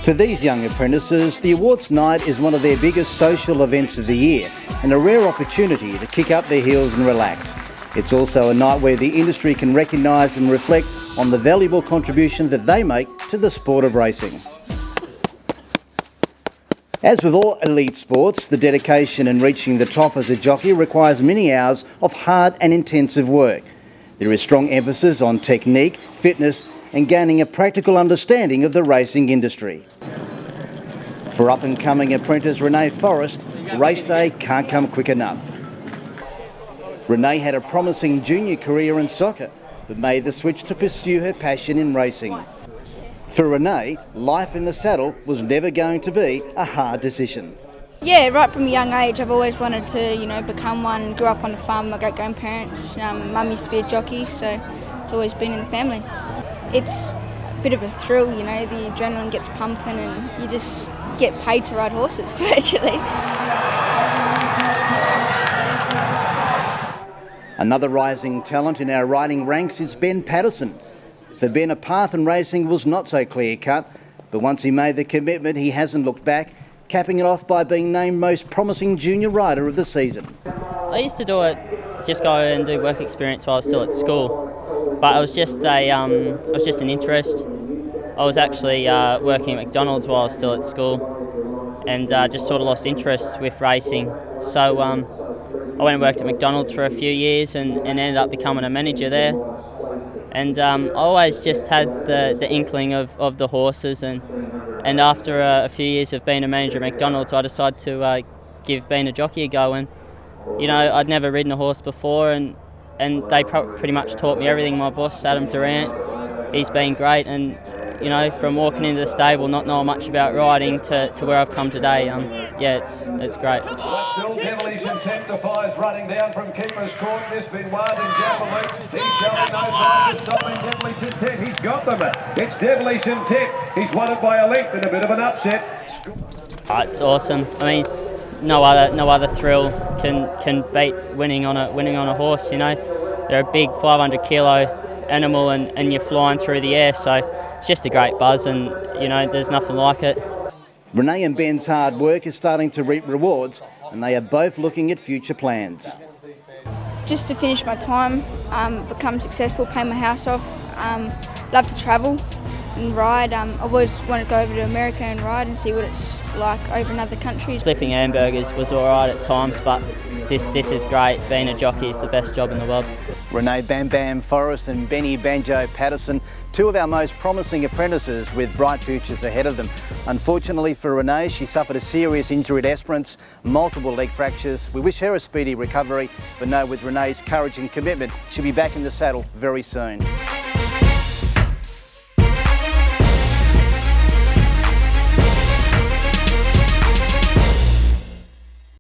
For these young apprentices, the awards night is one of their biggest social events of the year and a rare opportunity to kick up their heels and relax. It's also a night where the industry can recognise and reflect on the valuable contribution that they make to the sport of racing. As with all elite sports, the dedication in reaching the top as a jockey requires many hours of hard and intensive work. There is strong emphasis on technique, fitness and gaining a practical understanding of the racing industry. For up-and-coming apprentice Renee Forrest, race day can't come quick enough. Renee had a promising junior career in soccer, but made the switch to pursue her passion in racing. For Renee, life in the saddle was never going to be a hard decision. Yeah, right from a young age I've always wanted to, become one. Grew up on a farm with my great-grandparents. Mum used to be a jockey, so it's always been in the family. It's a bit of a thrill, the adrenaline gets pumping and you just get paid to ride horses, virtually. Another rising talent in our riding ranks is Ben Paterson. For Ben, a path in racing was not so clear-cut, but once he made the commitment, he hasn't looked back, capping it off by being named most promising junior rider of the season. I used to do it, just go and do work experience while I was still at school, but it was just an interest. I was actually working at McDonald's while I was still at school, and just sort of lost interest with racing. So I went and worked at McDonald's for a few years and ended up becoming a manager there. And I always just had the inkling of the horses, and after a few years of being a manager at McDonald's, I decided to give being a jockey a go. And I'd never ridden a horse before, and they pretty much taught me everything. My boss, Adam Durant, he's been great, and from walking into the stable, not knowing much about riding to where I've come today, it's great. Still devilish intent defies running down from keeper's court. Miss Vinward and Japalou. He's showing no signs of stopping devilish intent. He's got them. It's devilish intent. He's won it by a length in a bit of an upset. It's awesome. I mean, no other thrill can beat winning on a horse. They're a big 500 kilo animal, and you're flying through the air. So it's just a great buzz, and there's nothing like it. Renee and Ben's hard work is starting to reap rewards, and they are both looking at future plans. Just to finish my time, become successful, pay my house off, love to travel and ride. I've always wanted to go over to America and ride and see what it's like over in other countries. Flipping hamburgers was alright at times, but this is great. Being a jockey is the best job in the world. Renee Bam Bam Forrest and Benny Banjo Paterson, two of our most promising apprentices with bright futures ahead of them. Unfortunately for Renee, she suffered a serious injury at Esperance, multiple leg fractures. We wish her a speedy recovery, but know with Renee's courage and commitment, she'll be back in the saddle very soon.